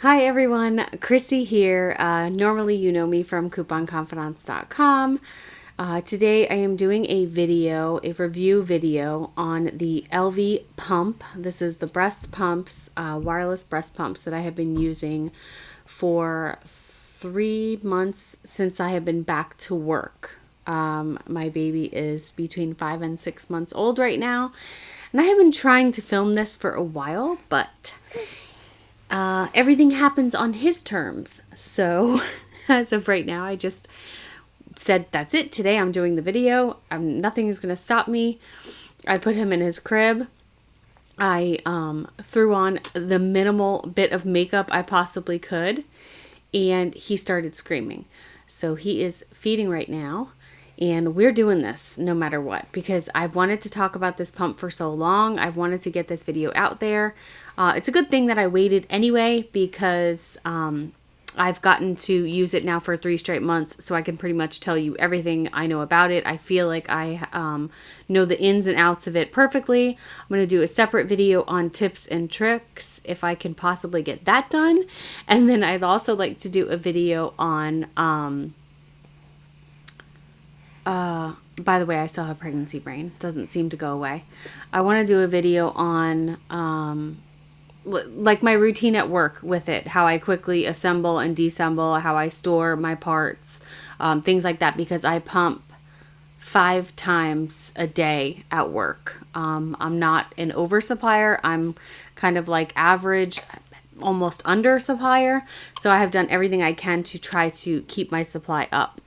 Hi everyone, Chrissy here. Normally you know me from couponconfidants.com. Today I am doing a review video on the Elvie pump. This is the breast pumps, wireless breast pumps that I have been using for 3 months since I have been back to work. My baby is between 5 and 6 months old right now, and I have been trying to film this for a while, but everything happens on his terms. So as of right now, I just said, that's it. Today I'm doing the video. Nothing is going to stop me. I put him in his crib. I threw on the minimal bit of makeup I possibly could, and he started screaming. So he is feeding right now. And we're doing this no matter what, because I've wanted to talk about this pump for so long. I've wanted to get this video out there. It's a good thing that I waited anyway, because I've gotten to use it now for 3 straight months, so I can pretty much tell you everything I know about it. I feel like I know the ins and outs of it perfectly. I'm going to do a separate video on tips and tricks if I can possibly get that done. And then I'd also like to do a video on... by the way, I still have pregnancy brain. Doesn't seem to go away. I want to do a video on, like my routine at work with it, how I quickly assemble and deassemble, how I store my parts, things like that, because I pump 5 times a day at work. I'm not an oversupplier. I'm kind of like average, almost under supplier. So I have done everything I can to try to keep my supply up.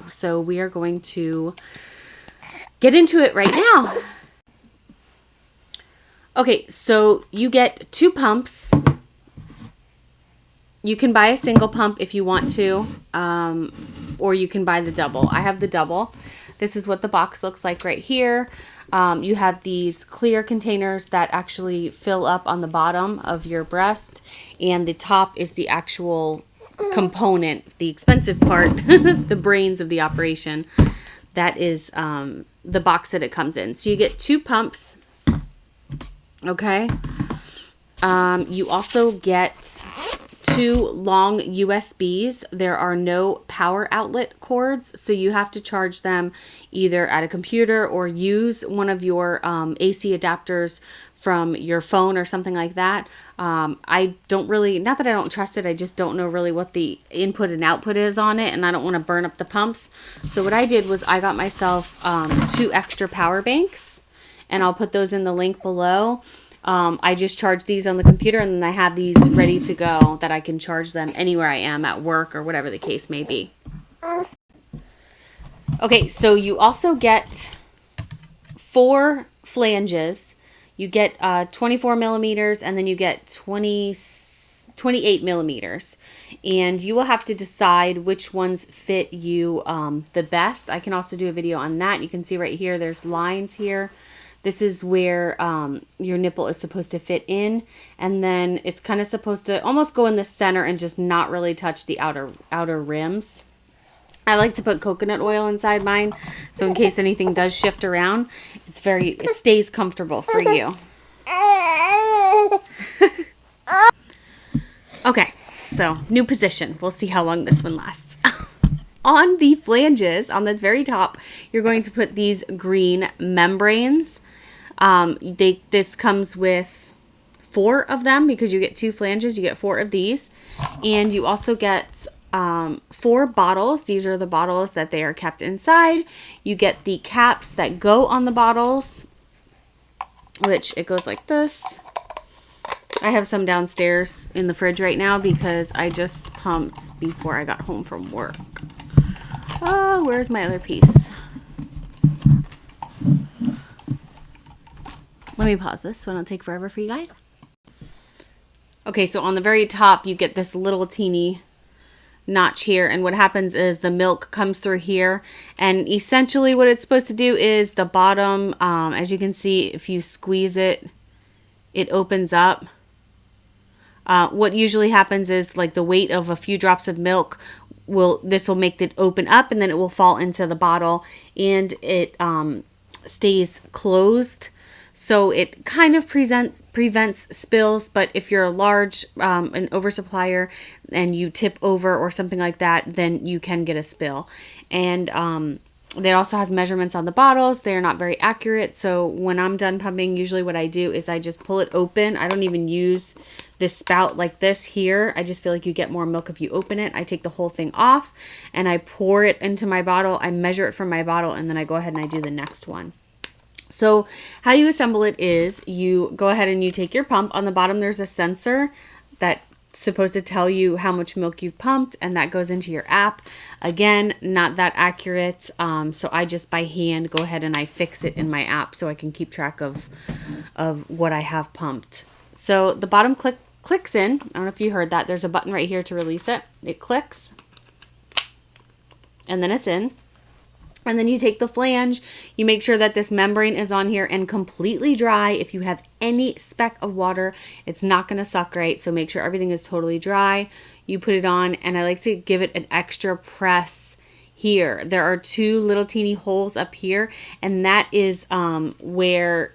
So we are going to get into it right now. Okay, so you get 2 pumps. You can buy a single pump if you want to, or you can buy the double. I have the double. This is what the box looks like right here. You have these clear containers that actually fill up on the bottom of your breast, and the top is the actual component, the expensive part, the brains of the operation. That is the box that it comes in. So you get 2 pumps. Okay. You also get 2 long USBs. There are no power outlet cords, so you have to charge them either at a computer or use one of your AC adapters from your phone or something like that. I don't really, not that I don't trust it, I just don't know really what the input and output is on it, and I don't want to burn up the pumps. So what I did was I got myself 2 extra power banks, and I'll put those in the link below. I just charge these on the computer, and then I have these ready to go that I can charge them anywhere I am at work or whatever the case may be. Okay, so you also get 4 flanges. You get 24 millimeters, and then you get 28 millimeters. And you will have to decide which ones fit you the best. I can also do a video on that. You can see right here, there's lines here. This is where your nipple is supposed to fit in. And then it's kind of supposed to almost go in the center and just not really touch the outer rims. I like to put coconut oil inside mine, so in case anything does shift around, it stays comfortable for you. Okay, so new position. We'll see how long this one lasts. On the flanges, on the very top, you're going to put these green membranes. This comes with 4 of them, because you get 2 flanges, you get 4 of these, and you also get 4 bottles. These are the bottles that they are kept inside. You get the caps that go on the bottles, which it goes like this. I have some downstairs in the fridge right now because I just pumped before I got home from work. Oh, where's my other piece? Let me pause this so I don't take forever for you guys. Okay, so on the very top, you get this little teeny notch here, and what happens is the milk comes through here, and essentially what it's supposed to do is the bottom, as you can see, if you squeeze it, it opens up. What usually happens is, like, the weight of a few drops of milk will make it open up, and then it will fall into the bottle, and it stays closed. So it kind of prevents spills, but if you're a large an oversupplier and you tip over or something like that, then you can get a spill. And it also has measurements on the bottles. They're not very accurate. So when I'm done pumping, usually what I do is I just pull it open. I don't even use this spout like this here. I just feel like you get more milk if you open it. I take the whole thing off and I pour it into my bottle. I measure it from my bottle and then I go ahead and I do the next one. So how you assemble it is you go ahead and you take your pump. On the bottom there's a sensor that's supposed to tell you how much milk you've pumped, and that goes into your app. Again, not that accurate, so I just by hand go ahead and I fix it in my app so I can keep track of what I have pumped. So the bottom clicks in. I don't know if you heard that. There's a button right here to release it. It clicks and then it's in. And then you take the flange, you make sure that this membrane is on here and completely dry. If you have any speck of water, it's not going to suck right. So make sure everything is totally dry. You put it on, and I like to give it an extra press here. There are 2 little teeny holes up here, and that is where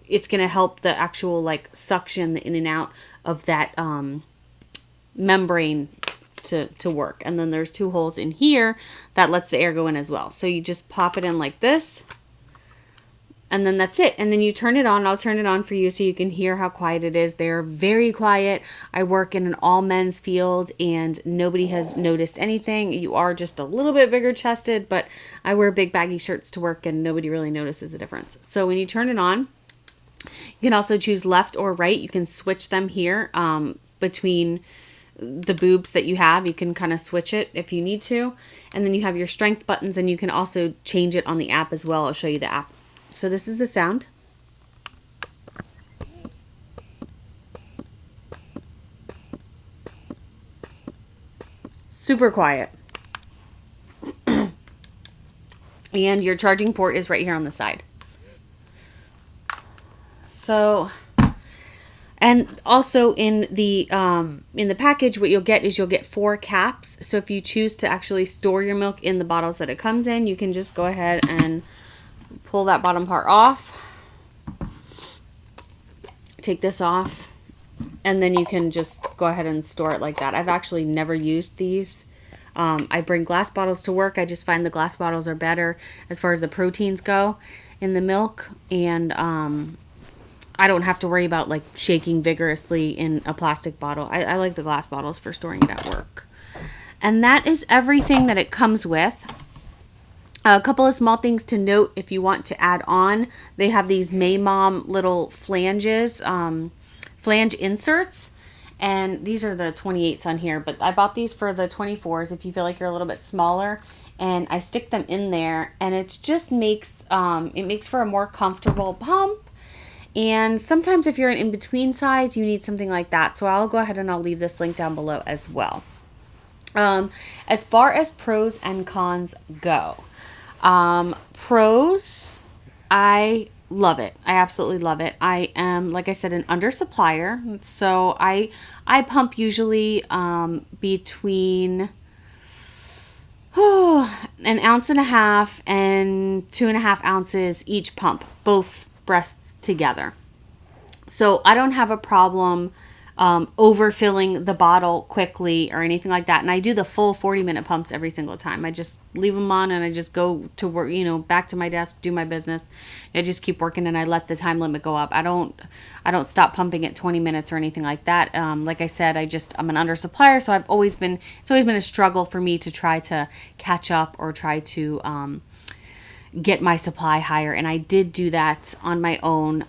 it's going to help the actual like suction in and out of that membrane to work. And then there's 2 holes in here that lets the air go in as well. So you just pop it in like this, and then that's it. And then you turn it on. I'll turn it on for you so you can hear how quiet it is. They're very quiet. I work in an all men's field and nobody has noticed anything. You are just a little bit bigger chested, but I wear big baggy shirts to work and nobody really notices a difference. So when you turn it on, you can also choose left or right. You can switch them here between the boobs that you have. You can kind of switch it if you need to. And then you have your strength buttons, and you can also change it on the app as well. I'll show you the app. So this is the sound. Super quiet. And your charging port is right here on the side. So, and also in the package, what you'll get is you'll get 4 caps. So if you choose to actually store your milk in the bottles that it comes in, you can just go ahead and pull that bottom part off. Take this off, and then you can just go ahead and store it like that. I've actually never used these. I bring glass bottles to work. I just find the glass bottles are better as far as the proteins go in the milk, and I don't have to worry about like shaking vigorously in a plastic bottle. I like the glass bottles for storing it at work. And that is everything that it comes with. A couple of small things to note if you want to add on. They have these Maymom little flanges, flange inserts. And these are the 28s on here, but I bought these for the 24s if you feel like you're a little bit smaller. And I stick them in there, and it just makes, it makes for a more comfortable pump. And sometimes if you're an in-between size, you need something like that. So I'll go ahead and I'll leave this link down below as well. As far as pros and cons go, pros, I love it. I absolutely love it. I am, like I said, an undersupplier. So I pump usually between 1.5 ounces and 2.5 ounces each pump, both breasts together. So I don't have a problem overfilling the bottle quickly or anything like that. And I do the full 40-minute pumps every single time. I just leave them on and I just go to work, back to my desk, do my business. I just keep working and I let the time limit go up. I don't stop pumping at 20 minutes or anything like that. Like I said, I'm an undersupplier, so it's always been a struggle for me to try to catch up or try to get my supply higher, and I did do that on my own,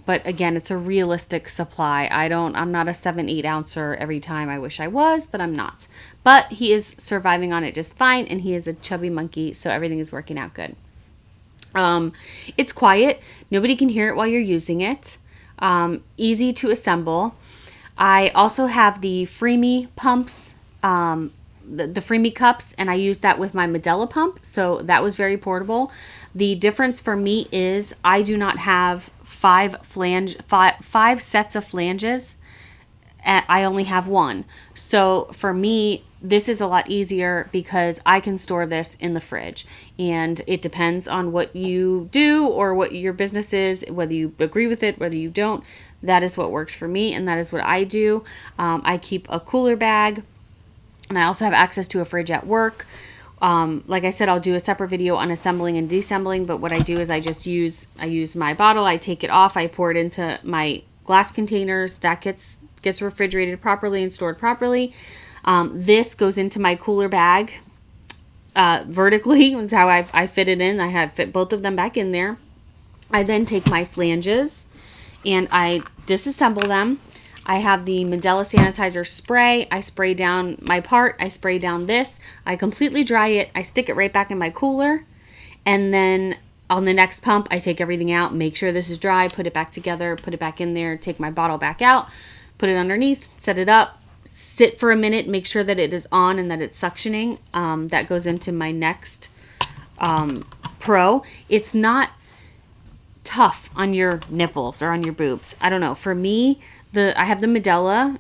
but again, it's a realistic supply. I'm not a 7-8 ouncer every time. I wish I was, but I'm not. But he is surviving on it just fine, and he is a chubby monkey, so everything is working out good. It's quiet. Nobody can hear it while you're using it. Easy to assemble. I also have the Freemie pumps, the Freemie cups, and I use that with my Medela pump, so that was very portable. The difference for me is I do not have five sets of flanges I only have one. So for me, this is a lot easier because I can store this in the fridge. And it depends on what you do or what your business is, whether you agree with it, whether you don't. That is what works for me, and that is what I do. I keep a cooler bag, and I also have access to a fridge at work. Like I said, I'll do a separate video on assembling and deassembling, but what I do is I use my bottle, I take it off, I pour it into my glass containers. That gets refrigerated properly and stored properly. This goes into my cooler bag vertically. That's how I fit it in. I have fit both of them back in there. I then take my flanges and I disassemble them. I have the Medela sanitizer spray. I spray down my part. I spray down this. I completely dry it. I stick it right back in my cooler. And then on the next pump, I take everything out, make sure this is dry, put it back together, put it back in there, take my bottle back out, put it underneath, set it up, sit for a minute, make sure that it is on and that it's suctioning. That goes into my next Pro. It's not tough on your nipples or on your boobs. I don't know. For me, I have the Medela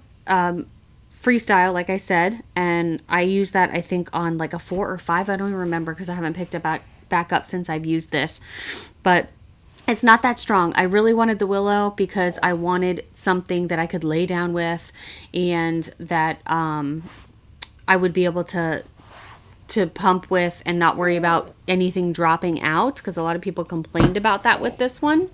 Freestyle, like I said, and I use that, I think, on like a 4 or 5. I don't even remember because I haven't picked it back up since I've used this. But it's not that strong. I really wanted the Willow because I wanted something that I could lay down with and that I would be able to pump with and not worry about anything dropping out, because a lot of people complained about that with this one.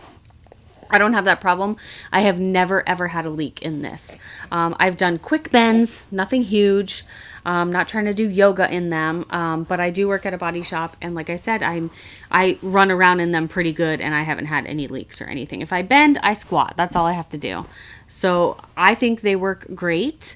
I don't have that problem. I have never ever had a leak in this. I've done quick bends, nothing huge. Not trying to do yoga in them, but I do work at a body shop, and like I said, I run around in them pretty good, and I haven't had any leaks or anything. If I bend, I squat. That's all I have to do. So I think they work great.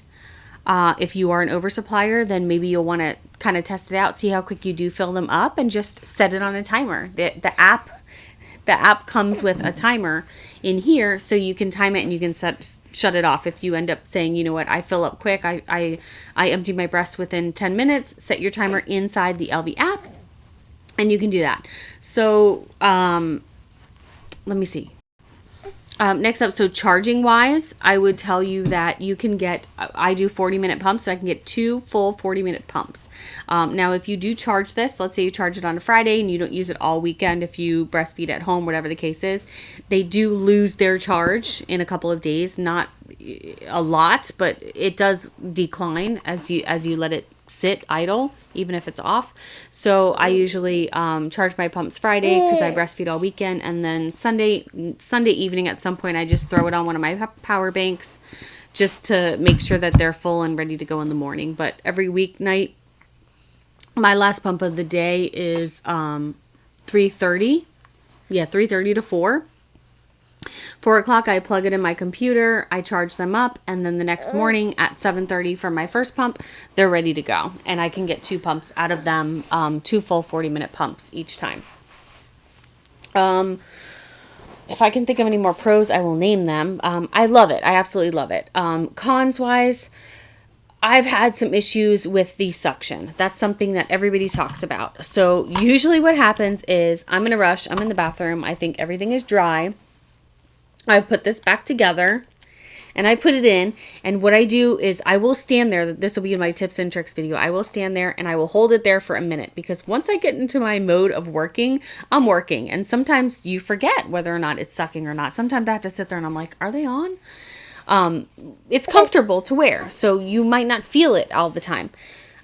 If you are an oversupplier, then maybe you'll want to kind of test it out, see how quick you do fill them up, and just set it on a timer. The app comes with a timer in here, so you can time it and you can shut it off. If you end up saying, you know what, I fill up quick, I empty my breasts within 10 minutes, set your timer inside the Elvie app, and you can do that. So let me see. Next up, so charging wise, I would tell you that you can get, I do 40-minute pumps, so I can get 2 full 40-minute pumps. Now, if you do charge this, let's say you charge it on a Friday and you don't use it all weekend, if you breastfeed at home, whatever the case is, they do lose their charge in a couple of days. Not a lot, but it does decline as you let it sit idle, even if it's off. So I usually charge my pumps Friday because I breastfeed all weekend, and then Sunday evening at some point I just throw it on one of my power banks just to make sure that they're full and ready to go in the morning. But every weeknight, my last pump of the day is 3:30. Yeah, 3:30 to 4. 4 o'clock, I plug it in my computer, I charge them up, and then the next morning at 7:30 for my first pump, they're ready to go. And I can get 2 pumps out of them, 2 full 40-minute pumps each time. If I can think of any more pros, I will name them. I love it. I absolutely love it. Cons-wise, I've had some issues with the suction. That's something that everybody talks about. So usually what happens is I'm in a rush, I'm in the bathroom, I think everything is dry. I put this back together and I put it in, and what I do is I will stand there. This will be in my tips and tricks video. I will stand there and I will hold it there for a minute, because once I get into my mode of working, I'm working, and sometimes you forget whether or not it's sucking or not. Sometimes I have to sit there and I'm like, are they on? It's comfortable to wear, so you might not feel it all the time.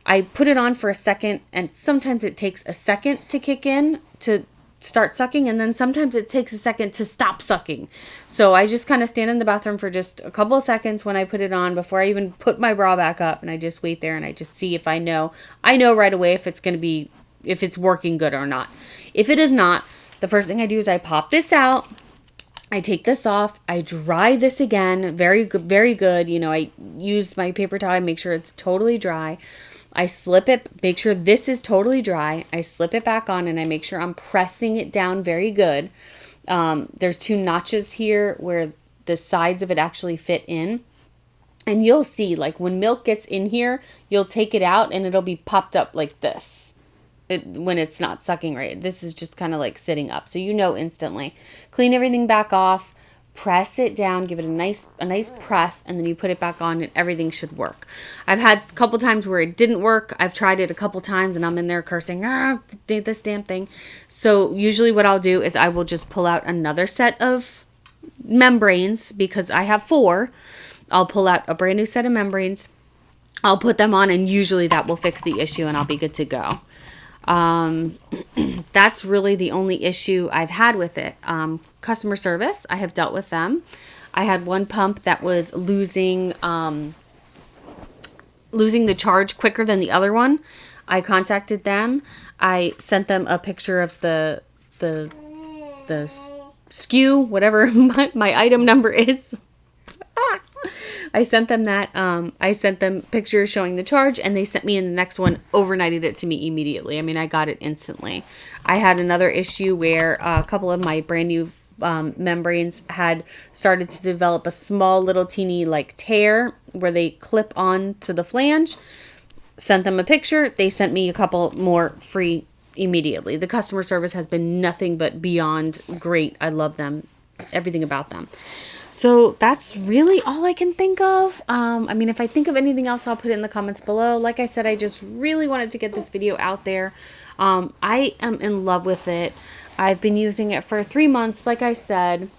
I put it on for a second, and sometimes it takes a second to kick in to start sucking, and then sometimes it takes a second to stop sucking. So I just kind of stand in the bathroom for just a couple of seconds when I put it on before I even put my bra back up, and I just wait there and I just see if I know right away if it's working good or not. If it is not, the first thing I do is I pop this out, I take this off, I dry this again, very good, very good. You know, I use my paper towel, I make sure it's totally dry. I slip it, make sure this is totally dry. I slip it back on and I make sure I'm pressing it down very good. There's 2 notches here where the sides of it actually fit in. And you'll see, like, when milk gets in here, you'll take it out and it'll be popped up like this. When it's not sucking right. This is just kind of like sitting up. So you know instantly. Clean everything back off. press it down, give it a nice press, and then you put it back on and everything should work. I've had a couple times where it didn't work. I've tried it a couple times and I'm in there cursing, this damn thing. So usually what I'll do is I will just pull out another set of membranes, because I have 4. I'll pull out a brand new set of membranes. I'll put them on, and usually that will fix the issue and I'll be good to go. That's really the only issue I've had with it. Customer service, I have dealt with them. I had one pump that was losing the charge quicker than the other one. I contacted them. I sent them a picture of the SKU, whatever my item number is. I sent them that. I sent them pictures showing the charge, and they sent me in the next one, overnighted it to me immediately. I mean, I got it instantly. I had another issue where a couple of my brand new membranes had started to develop a small little teeny like tear where they clip on to the flange. Sent them a picture. They sent me a couple more free immediately. The customer service has been nothing but beyond great. I love them. Everything about them. So that's really all I can think of. I mean, if I think of anything else, I'll put it in the comments below. Like I said, I just really wanted to get this video out there. I am in love with it. I've been using it for 3 months. Like I said,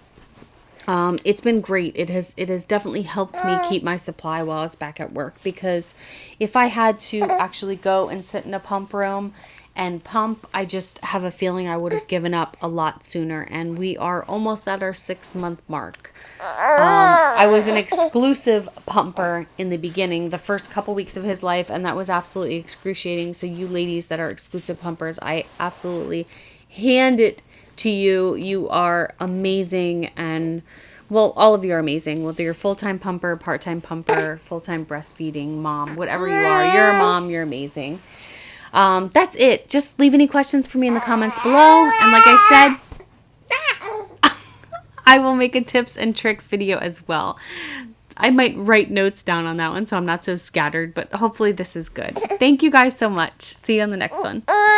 it's been great. It has definitely helped me keep my supply while I was back at work, because if I had to actually go and sit in a pump room and pump, I just have a feeling I would have given up a lot sooner. And we are almost at our 6-month mark. I was an exclusive pumper in the beginning, the first couple weeks of his life, and that was absolutely excruciating. So you ladies that are exclusive pumpers, I absolutely hand it to you. You are amazing. And well, all of you are amazing, whether you're full-time pumper, part-time pumper, full-time breastfeeding mom, whatever you are, you're a mom, you're amazing. That's it. Just leave any questions for me in the comments below. And like I said, I will make a tips and tricks video as well. I might write notes down on that one so I'm not so scattered, but hopefully this is good. Thank you guys so much. See you on the next one.